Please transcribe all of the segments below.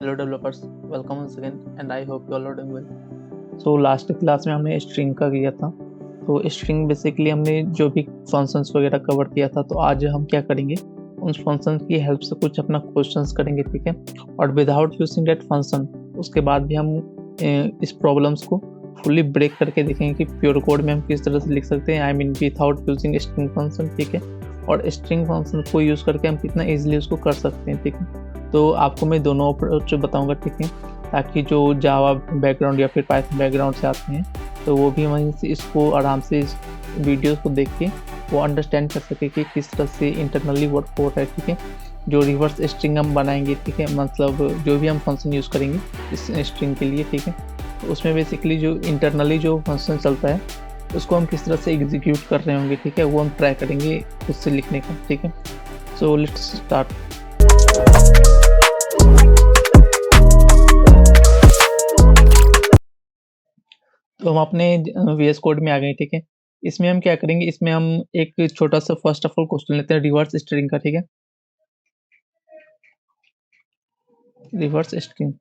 Hello developers, welcome once again and I hope you all are doing well. So last class में हमने string का किया था। तो स्ट्रिंग बेसिकली हमने जो भी फंक्शंस वगैरह कवर किया था, तो आज हम क्या करेंगे, उन फंक्शंस की हेल्प से कुछ अपना क्वेश्चंस करेंगे, ठीक है। और विदाउट यूजिंग दैट फंक्शन उसके बाद भी हम इस प्रॉब्लम्स को फुली ब्रेक करके देखेंगे कि प्योर कोड में हम किस तरह से लिख सकते हैं, I mean without using string function, ठीक है। और स्ट्रिंग फंक्शन को यूज़ करके हम कितना ईजिली उसको कर सकते हैं, ठीक है। तो आपको मैं दोनों अप्रोच बताऊंगा, ठीक है, ताकि जो जावा बैकग्राउंड या फिर पाइथन बैकग्राउंड से आते हैं, तो वो भी वहीं से इसको आराम से इस वीडियो को देख के वो अंडरस्टैंड कर सके कि किस तरह से इंटरनली वर्क हो रहा है, ठीक है। जो रिवर्स स्ट्रिंग हम बनाएंगे, ठीक है, मतलब जो भी हम फंक्शन यूज़ करेंगे इस स्ट्रिंग के लिए, ठीक है, तो उसमें बेसिकली जो इंटरनली जो फंक्शन चलता है उसको हम किस तरह से एग्जीक्यूट कर रहे होंगे, ठीक है, वो हम ट्राई करेंगे उससे लिखने का, ठीक है। So let's start. तो हम अपने वीएस कोड में आ गए, ठीक है। इसमें हम क्या करेंगे, इसमें हम एक छोटा सा फर्स्ट ऑफ ऑल क्वेश्चन लेते हैं रिवर्स स्ट्रिंग का, ठीक है। रिवर्स स्ट्रिंग,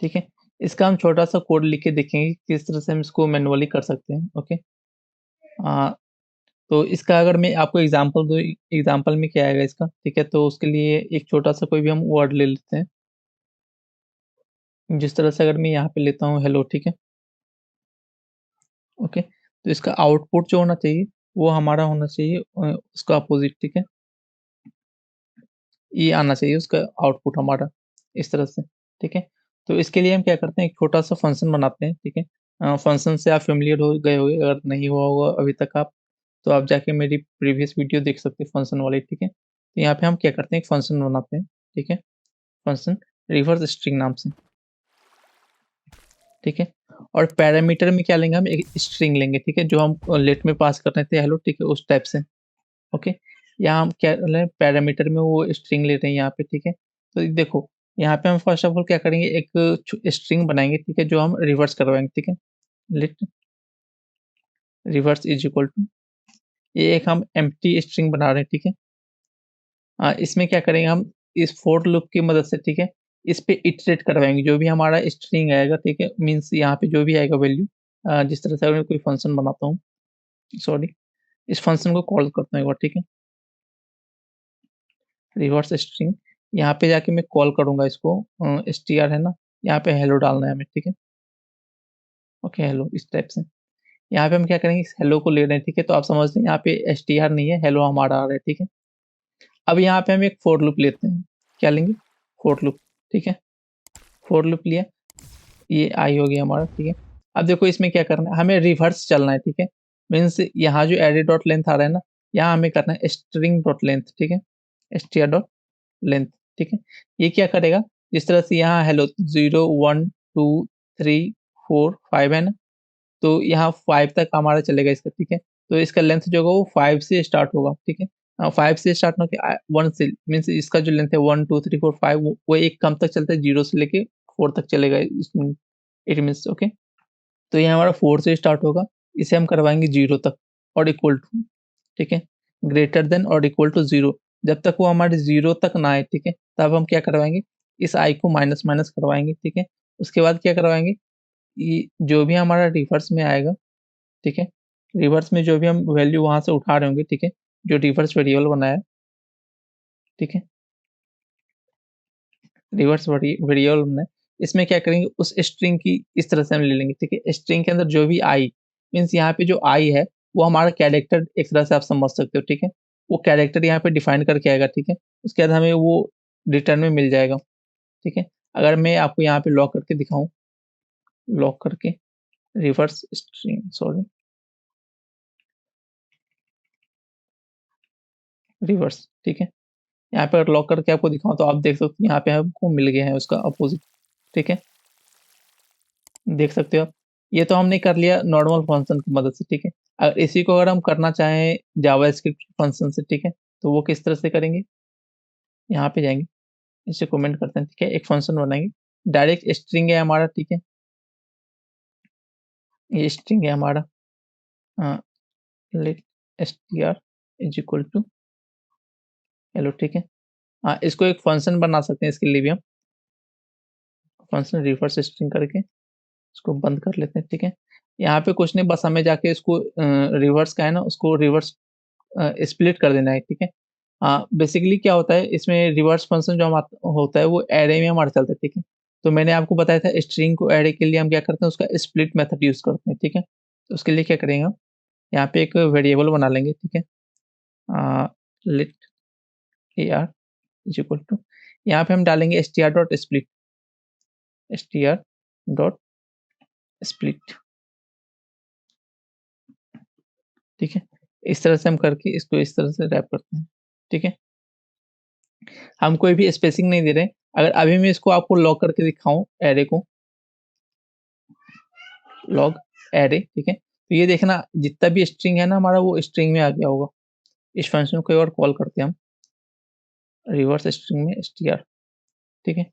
ठीक है। इसका हम छोटा सा कोड लिख के देखेंगे किस तरह से हम इसको मैनुअली कर सकते हैं, ओके। आ, तो इसका अगर मैं आपको एग्जांपल दूं, एग्जांपल में क्या आएगा इसका, ठीक है। तो उसके लिए एक छोटा सा कोई भी हम वर्ड ले लेते हैं। जिस तरह से अगर मैं यहाँ पे लेता हूँ हेलो, ठीक है, ओके। तो इसका आउटपुट जो होना चाहिए वो हमारा होना चाहिए उसका अपोजिट, ठीक है। ये आना चाहिए उसका आउटपुट हमारा, इस तरह से, ठीक है। तो इसके लिए हम क्या करते हैं, एक छोटा-सा फंक्शन बनाते हैं, ठीक है। फंक्शन से आप फ़ैमिलियर हो गए होंगे, अगर नहीं हुआ होगा अभी तक आप, तो आप जाके मेरी प्रीवियस वीडियो देख सकते हैं फंक्शन वाली, ठीक है। तो यहाँ पे हम क्या करते हैं, एक फंक्शन बनाते हैं, ठीक है। फंक्शन रिवर्स स्ट्रिंग नाम से, ठीक है। और पैरामीटर में क्या लेंगे, हम एक स्ट्रिंग लेंगे, ठीक है, जो हम लेट में पास कर रहे थे हेलो, ठीक है, उस टाइप से, ओके। यहाँ हम क्या ले पैरामीटर में वो स्ट्रिंग ले रहे हैं यहाँ पे, ठीक है। तो देखो, यहाँ पे हम फर्स्ट ऑफ ऑल क्या करेंगे, एक स्ट्रिंग बनाएंगे, ठीक है, जो हम रिवर्स करवाएंगे, ठीक है। Let reverse is equal to, ये एक हम एम्प्टी स्ट्रिंग बना रहे हैं, ठीक है। इसमें क्या करेंगे हम, इस फोर लूप की मदद से, ठीक है, इस पे इटरेट करवाएंगे, जो भी हमारा स्ट्रिंग आएगा, ठीक है, मीन्स यहाँ पे जो भी आएगा वैल्यू, जिस तरह से अगर मैं कोई फंक्शन बनाता हूँ, सॉरी, इस फंक्शन को कॉल करता हूँ एक बार, ठीक है। रिवर्स स्ट्रिंग, यहाँ पे जाके मैं कॉल करूँगा इसको, str है ना, यहाँ पे हेलो डालना है हमें, ठीक है। ओके हेलो, इस टाइप से। यहाँ पे हम क्या करेंगे, इस हेलो को ले रहे हैं, ठीक है। तो आप समझते हैं यहाँ पे str नहीं है, हेलो हमारा आ रहा है, ठीक है। अब यहाँ पे हम एक फोर लूप लेते हैं, क्या लेंगे, फोर लूप, ठीक है। फोर लूप लिया, ये आई हो गया हमारा, ठीक है। अब देखो इसमें क्या करना है, हमें रिवर्स चलना है, ठीक है। मीन्स यहाँ जो एरे डॉट लेंथ आ रहा है ना, यहाँ हमें करना है स्ट्रिंग डॉट लेंथ, ठीक है, str डॉट लेंथ, ठीक है। ये क्या करेगा, जिस तरह से यहाँ हेलो 0 1 2 3 4 5 है ना, तो यहाँ 5 तक हमारा चलेगा इसका, ठीक है। तो इसका लेंथ जो होगा वो 5 से स्टार्ट होगा, ठीक है। 5 से स्टार्ट होके 1 से, मीन्स इसका जो लेंथ है 1 2 3 4 5, वो एक कम तक चलता है, 0 से लेके 4 तक चलेगा, इट मीन्स, ओके। तो ये हमारा 4 से स्टार्ट होगा, इसे हम करवाएंगे 0 तक और इक्वल टू, ठीक है, ग्रेटर देन और इक्वल टू 0। जब तक वो हमारे 0 तक ना आए, ठीक है, तब हम क्या करवाएँगे, इस i को माइनस माइनस करवाएँगे, ठीक है। उसके बाद क्या करवाएँगे, ये जो भी हमारा रिवर्स में आएगा, ठीक है, रिवर्स में जो भी हम वैल्यू वहाँ से उठा रहे होंगे, ठीक है, जो रिवर्स वेरिएबल बनाया है, ठीक है, रिवर्स वेरिएबल बनाया है, इसमें क्या करेंगे, उस स्ट्रिंग की इस तरह से हम ले लेंगे, ठीक है। स्ट्रिंग के अंदर जो भी i, मीन्स यहाँ पे जो i है, वो हमारा कैरेक्टर एक तरह से आप समझ सकते हो, ठीक है। वो कैरेक्टर यहाँ पे डिफाइन करके आएगा, ठीक है। उसके बाद हमें वो रिटर्न में मिल जाएगा, ठीक है। अगर मैं आपको यहाँ पे लॉक करके दिखाऊँ, लॉक करके रिवर्स स्ट्रिंग, सॉरी, रिवर्स, ठीक है। यहाँ पे अगर लॉक करके आपको दिखाऊँ तो आप देख सकते हो यहाँ पे हमको मिल गया है उसका अपोजिट, ठीक है। देख सकते हो आप। ये तो हमने कर लिया नॉर्मल फंक्शन की मदद से, ठीक है। इसी को अगर हम करना चाहें जावास्क्रिप्ट फंक्शन से, ठीक है, तो वो किस तरह से करेंगे, यहाँ पे जाएँगे, इसे कमेंट करते हैं, ठीक है, एक फंक्शन बनाएँगे, डायरेक्ट स्ट्रिंग है हमारा, ठीक है। ये स्ट्रिंग है हमारा, uh, let str is equal to hello, ठीक है। इसको एक फंक्शन बना सकते हैं इसके लिए भी हम, फंक्शन रिवर्स स्ट्रिंग करके इसको बंद कर लेते हैं, ठीक है। यहाँ पे कुछ नहीं, बस हमें जाके इसको रिवर्स का है ना, उसको रिवर्स स्प्लिट कर देना है, ठीक है। बेसिकली क्या होता है इसमें, रिवर्स फंक्शन जो हमारा होता है वो एरे में हमारा चलता है, ठीक है। तो मैंने आपको बताया था स्ट्रिंग को एरे के लिए हम क्या करते हैं, उसका स्प्लिट मेथड यूज़ करते हैं, ठीक है। तो उसके लिए क्या करेंगे हम, यहाँ पे एक वेरिएबल बना लेंगे, ठीक है। Let AR is equal to, यहाँ पे हम डालेंगे str.split, ठीक है। इस तरह से हम करके इसको इस तरह से रैप करते हैं, ठीक है। हम कोई भी स्पेसिंग नहीं दे रहे हैं। अगर अभी मैं इसको आपको लॉग करके दिखाऊँ एरे को, लॉग एरे, ठीक है। तो ये देखना जितना भी स्ट्रिंग है ना हमारा, वो स्ट्रिंग में आ गया होगा। इस फंक्शन को एक बार कॉल करते हैं हम, रिवर्स स्ट्रिंग में str, ठीक है।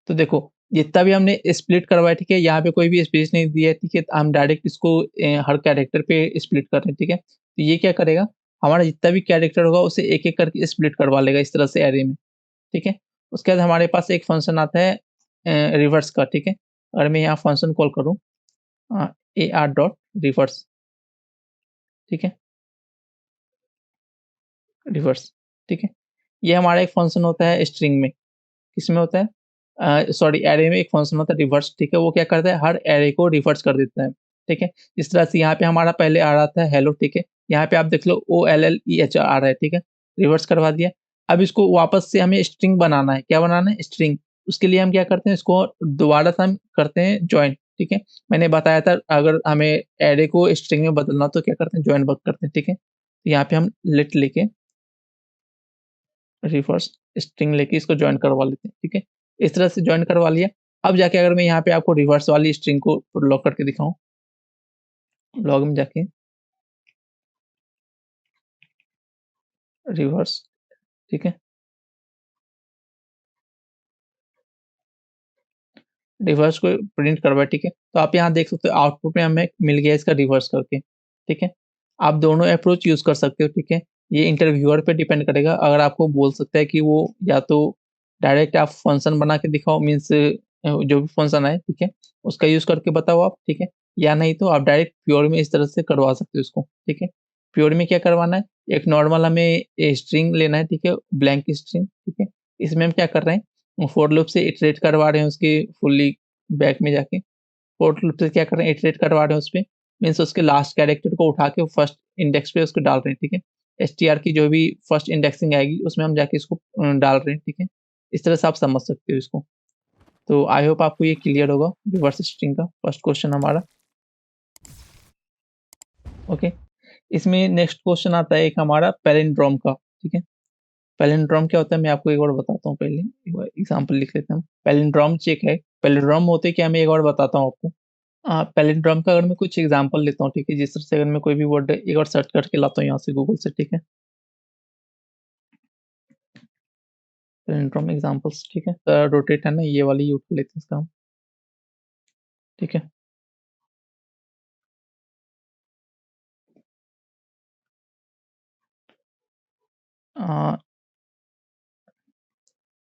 तो देखो जितना भी हमने स्प्लिट करवाया, ठीक है, यहाँ पे कोई भी स्पेस नहीं दिया है, ठीक है। हम डायरेक्ट इसको हर कैरेक्टर पे स्प्लिट कर रहे हैं, ठीक है। तो ये क्या करेगा, हमारा जितना भी कैरेक्टर होगा उसे एक-एक करके स्प्लिट करवा लेगा इस तरह से एरे में, ठीक है। उसके बाद हमारे पास एक फंक्शन आता है रिवर्स का, ठीक है। अगर मैं यहाँ फंक्शन कॉल करूँ AR डॉट रिवर्स, ठीक है, रिवर्स, ठीक है। ये हमारा एक फंक्शन होता है स्ट्रिंग में, किसमें होता है, सॉरी एरे में एक फंक्शन होता है रिवर्स, ठीक है। वो क्या करता है, हर एरे को रिवर्स कर देता है, ठीक है। इस तरह से यहाँ पे हमारा पहले आ रहा था हेलो, ठीक है। यहाँ पे आप देख लो OLLEH आ रहा है, ठीक है, रिवर्स करवा दिया। अब इसको वापस से हमें स्ट्रिंग बनाना है, क्या बनाना है, स्ट्रिंग। उसके लिए हम क्या करते हैं, इसको दोबारा से हम करते हैं जॉइन, ठीक है। मैंने बताया था अगर हमें एरे को स्ट्रिंग में बदलना तो क्या करते हैं, जॉइन वर्क करते हैं, ठीक है। तो यहाँ पे हम लेट लेके रिवर्स स्ट्रिंग लेके इसको जॉइन करवा लेते हैं, ठीक है। इस तरह से जॉइन करवा लिया। अब जाके अगर मैं यहाँ पे आपको रिवर्स वाली स्ट्रिंग को लॉक करके दिखाऊँ, लॉग में जाके रिवर्स, ठीक है, रिवर्स को प्रिंट करवाया, ठीक है। तो आप यहाँ देख सकते हो आउटपुट में हमें मिल गया इसका रिवर्स करके, ठीक है। आप दोनों अप्रोच यूज़ कर सकते हो, ठीक है। ये इंटरव्यूअर पे डिपेंड करेगा, अगर आपको बोल सकता है कि वो या तो डायरेक्ट आप फंक्शन बना के दिखाओ, मीन्स जो भी फंक्शन आए, ठीक है, उसका यूज़ करके बताओ आप, ठीक है। या नहीं तो आप डायरेक्ट प्योर में इस तरह से करवा सकते हो इसको, ठीक है। प्योर में क्या करवाना है, एक नॉर्मल हमें स्ट्रिंग लेना है, ठीक है, ब्लैंक स्ट्रिंग, ठीक है। इसमें हम क्या कर रहे हैं, फॉर लूप से इटरेट करवा रहे हैं उसके फुल्ली बैक में जाके, फॉर लूप से क्या कर रहे हैं, इटरेट करवा रहे हैं उसपे, मीन्स उसके लास्ट कैरेक्टर को उठा के फर्स्ट इंडेक्स पे उसको डाल रहे हैं, ठीक है। एसटीआर की जो भी फर्स्ट इंडेक्सिंग आएगी उसमें हम जाके इसको डाल रहे हैं, ठीक है। इस तरह से आप समझ सकते हो इसको। तो आई होप आपको ये क्लियर होगा रिवर्स स्ट्रिंग का फर्स्ट क्वेश्चन हमारा। ओके, इसमें नेक्स्ट क्वेश्चन आता है एक हमारा पैलिंड्रोम का, ठीक है। पैलिंड्रोम क्या होता है मैं आपको एक बार बताता हूँ, पहले एक बार एग्जांपल लिख लेते हैं हम। पैलिंड्रोम चेक है, पैलिंड्रोम होते क्या, मैं एक बार बताता हूँ आपको। पैलिंड्रोम का अगर मैं कुछ एग्जांपल लेता हूँ, ठीक है, जिस तरह से अगर मैं कोई भी वर्ड एक बार सर्च करके लाता हूँ यहाँ से गूगल से, ठीक है। पैलिंड्रोम एग्जांपल्स, ठीक है, रोटेट है ना, ये वाली यूज कर लेते हैं इसका हम, ठीक है। अ,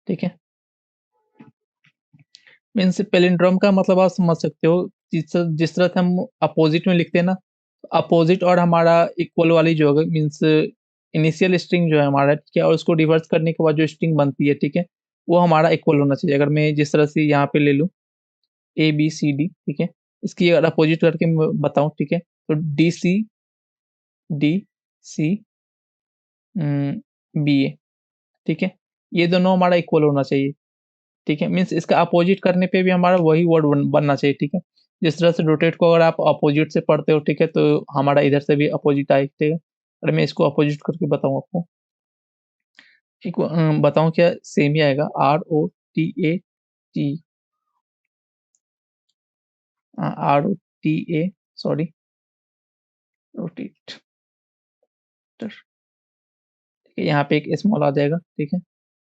ठीक है, मीन्स पैलिंड्रोम का मतलब आप समझ सकते हो, जिस तरह से हम अपोजिट में लिखते हैं ना, अपोजिट और हमारा इक्वल वाली जो है, मीन्स इनिशियल स्ट्रिंग जो है हमारा, ठीक है, और उसको रिवर्स करने के बाद जो स्ट्रिंग बनती है, ठीक है, वो हमारा इक्वल होना चाहिए। अगर मैं जिस तरह से यहाँ पे ले लूँ ABCD, ठीक है, इसकी अगर अपोजिट करके मैं बताऊँ, ठीक है, तो DCDC BA, ठीक है, ये दोनों हमारा इक्वल होना चाहिए, ठीक है, मीन्स इसका अपोजिट करने पे भी हमारा वही वर्ड बनना चाहिए, ठीक है। जिस तरह से रोटेट को अगर आप अपोजिट से पढ़ते हो, ठीक है, तो हमारा इधर से भी अपोजिट आए, ठीक है। अगर मैं इसको अपोजिट करके बताऊँ आपको, एक बताऊँ क्या, सेम ही आएगा, ROTAT, ROTA, सॉरी, रोटेट, ठीक है, यहाँ पे एक स्मॉल आ जाएगा, ठीक है,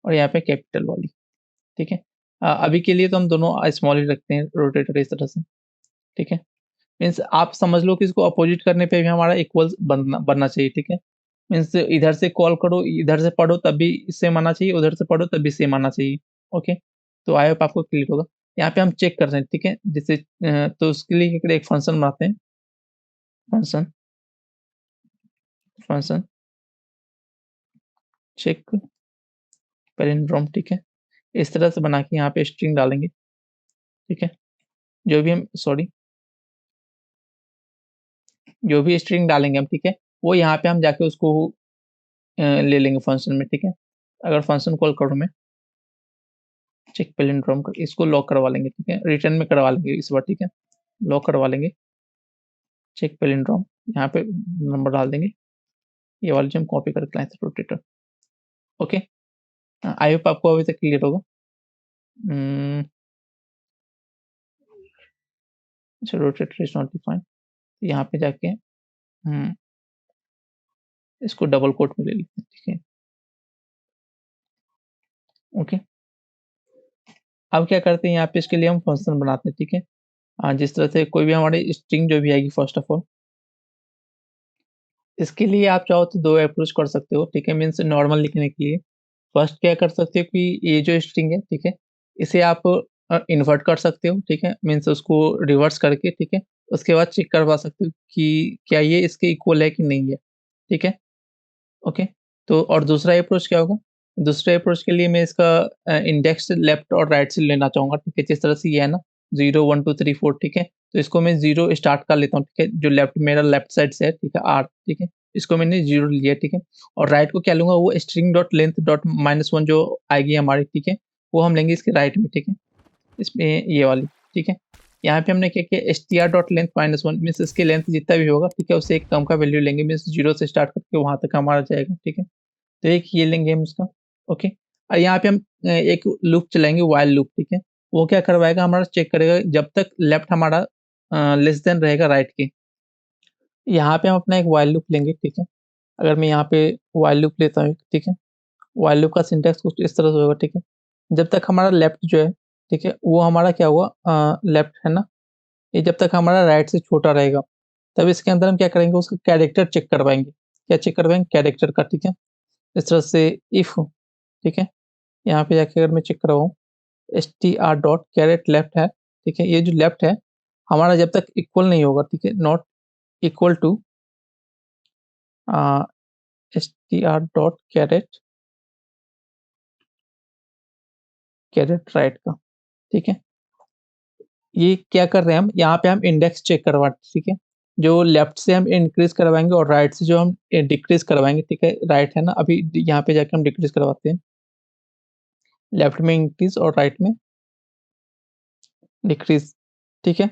और यहाँ पे कैपिटल वाली, ठीक है। अभी के लिए तो हम दोनों स्मॉल ही रखते हैं रोटेटर इस तरह से, ठीक है। मीन्स आप समझ लो कि इसको अपोजिट करने पे भी हमारा इक्वल बनना बनना चाहिए, ठीक है। मीन्स इधर से कॉल करो, इधर से पढ़ो तब भी सेम आना चाहिए, उधर से पढ़ो तब भी सेम आना चाहिए, ओके। तो आई होप आपको क्लियर होगा। यहाँ पे हम चेक कर रहे हैं, ठीक है? जैसे तो उसके लिए एक फंक्शन बनाते हैं, फंक्शन फंक्शन चेक पैलिंड्रोम, ठीक है? इस तरह से बना के यहाँ पे स्ट्रिंग डालेंगे, ठीक है? जो भी हम सॉरी जो भी स्ट्रिंग डालेंगे हम, ठीक है? वो यहाँ पे हम जाके उसको ले लेंगे फंक्शन में, ठीक है? अगर फंक्शन कॉल करूँ मैं चेक पैलिंड्रोम का, इसको लॉक करवा लेंगे, ठीक है? रिटर्न में करवा लेंगे इस बार, ठीक है? लॉक करवा लेंगे, चेक पैलिंड्रोम, यहाँ पे नंबर डाल देंगे, ये वाली जो हम कॉपी करके लाए थे रोटेटर, ओके? आई होप आपको अभी तक क्लियर होगा। उम, अच्छा रोटेटर इज़ नॉट डिफाइंड, यहाँ पे जाके इसको डबल कोट में ले लेते हैं, ठीक है? ओके? अब क्या करते हैं यहाँ पे इसके लिए हम फंक्शन बनाते हैं, ठीक है? जिस तरह से कोई भी हमारी स्ट्रिंग जो भी आएगी फर्स्ट ऑफ ऑल, इसके लिए आप चाहो तो 2 अप्रोच कर सकते हो, ठीक है? मीन्स नॉर्मल लिखने के लिए। फर्स्ट क्या कर सकते हो कि ये जो स्ट्रिंग है, ठीक है? इसे आप इन्वर्ट कर सकते हो, ठीक है? मीन्स उसको रिवर्स करके, ठीक है? उसके बाद चेक करवा सकते हो कि क्या ये इसके इक्वल है कि नहीं है, ठीक है? ओके। तो और दूसरा अप्रोच क्या होगा? दूसरे अप्रोच के लिए मैं इसका इंडेक्स लेफ्ट और राइट से लेना चाहूँगा, ठीक है? जिस तरह से ये है ना 0, 1, 2, 3, 4, ठीक है? तो इसको मैं 0 स्टार्ट कर लेता हूँ, ठीक है? जो मेरा लेफ्ट साइड से है, ठीक है? R, ठीक है? इसको मैंने 0 लिया, ठीक है? और राइट को क्या लूँगा, वो स्ट्रिंग डॉट लेंथ डॉट -1 जो आएगी हमारी, ठीक है? वो हम लेंगे इसके राइट में, ठीक है? इसमें ये वाली, ठीक है? यहाँ पे हमने क्या किया str.length -1 मीन्स इसकी लेंथ जितना भी होगा, ठीक है? उससे एक कम का वैल्यू लेंगे मीन्स 0 से स्टार्ट करके वहाँ तक हमारा जाएगा, ठीक है? तो एक ये लेंगे हम उसका, ओके? और यहाँ पे हम एक लूप चलाएँगे व्हाइल लूप, ठीक है? वो क्या करवाएगा हमारा चेक करेगा जब तक लेफ्ट हमारा लेस देन रहेगा राइट के। यहाँ पे हम अपना एक व्हाइल लूप लेंगे, ठीक है? अगर मैं यहाँ पे व्हाइल लूप लेता हूँ, ठीक है? व्हाइल लूप का सिंटैक्स कुछ इस तरह से होगा, ठीक है? जब तक हमारा लेफ्ट जो है, ठीक है? वो हमारा क्या हुआ लेफ्ट है ना? ये जब तक हमारा राइट से छोटा रहेगा, तब इसके अंदर हम क्या करेंगे उसका कैरेक्टर चेक करवाएँगे। क्या चेक करवाएँगे? कैरेक्टर का, ठीक है? इस तरह से इफ ठीक है? यहाँ पे जाके अगर मैं चेक करवाऊँ str डॉट कैरेट लेफ्ट है, ठीक है? ये जो लेफ्ट है, हमारा जब तक इक्वल नहीं होगा, ठीक है? Not equal to a, str dot caret caret right का, ठीक है? ये क्या कर रहे हैं हम, यहाँ पे हम इंडेक्स चेक ठीक है? जो लेफ्ट से हम इंक्रीज़ करवाएँगे और राइट से जो हम डिक्रीज़ करवाएँगे, ठीक है? राइट है ना? अभी यहाँ पे जाके हम डिक्रीज़ करवाते हैं। लेफ्ट में इंक्रीज़ और राइट में डिक्रीज़, ठीक है?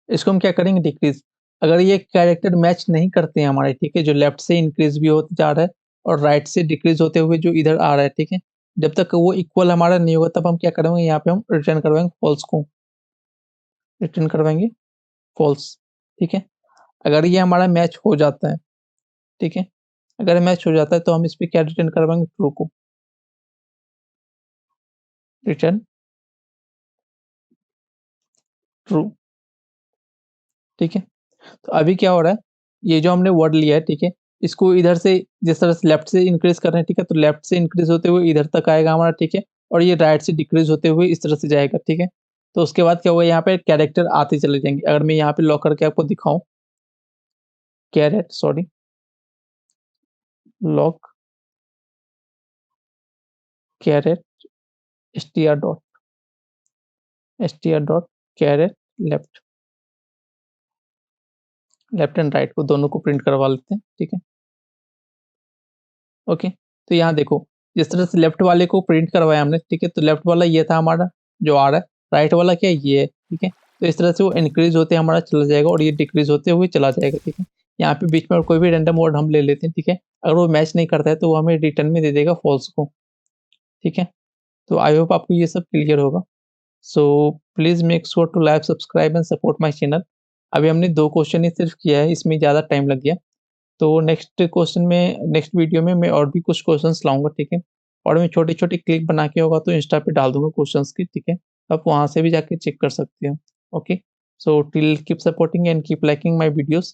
इसको हम क्या करेंगे डिक्रीज़। अगर ये कैरेक्टर मैच नहीं करते हैं हमारे, ठीक है? जो लेफ्ट से इंक्रीज़ भी होते जा रहा है और राइट से डिक्रीज़ होते हुए जो इधर आ रहा है, ठीक है? जब तक वो इक्वल हमारा नहीं होगा तब हम क्या करेंगे यहाँ पे हम रिटर्न करवाएँगे फ़ॉल्स को, रिटर्न करवाएँगे फ़ॉल्स, ठीक है? अगर ये हमारा मैच हो जाता है, ठीक है? अगर मैच हो जाता है तो हम इस पे क्या रिटर्न करवाएँगे ट्रू को, रिटर्न ट्रू, ठीक है? तो अभी क्या हो रहा है, ये जो हमने वर्ड लिया है, ठीक है? इसको इधर से जिस तरह से लेफ्ट से इंक्रीज़ कर रहे हैं, ठीक है? तो लेफ्ट से इंक्रीज़ होते हुए इधर तक आएगा हमारा, ठीक है? और ये राइट से डिक्रीज़ होते हुए इस तरह से जाएगा, ठीक है? तो उसके बाद क्या होगा यहाँ पे कैरेक्टर आते चले जाएँगे। अगर मैं यहाँ पे लॉक करके आपको दिखाऊँ caret sorry lock caret str dot caret left left and right को दोनों को प्रिंट करवा लेते हैं, ठीक है? ओके, तो यहाँ देखो, जिस तरह से लेफ्ट वाले को प्रिंट करवाया हमने, ठीक है? तो लेफ्ट वाला ये था हमारा जो आ रहा है, राइट वाला क्या ये है, ठीक है? तो इस तरह से वो इंक्रीज़ होते हमारा चला जाएगा और ये डिक्रीज़ होते हुए चला जाएगा, ठीक है? यहाँ पे बीच में और कोई भी रैंडम वर्ड हम ले लेते हैं, ठीक है? अगर वो मैच नहीं करता है तो वो हमें रिटर्न में दे देगा फॉल्स को, ठीक है? तो आई होप आपको ये सब क्लियर होगा। So please make sure to like, subscribe and support my channel. अभी हमने 2 क्वेश्चन ही सिर्फ किया है, इसमें ज़्यादा टाइम लग गया। तो नेक्स्ट वीडियो में मैं और भी कुछ क्वेश्चंस लाऊँगा, ठीक है? और मैं छोटी-छोटी क्लिप बना के होगा तो इंस्टा पे डाल दूँगा क्वेश्चंस की, ठीक है? आप वहाँ से भी जाके चेक कर सकते हो। Okay? So till keep supporting and keep liking my videos.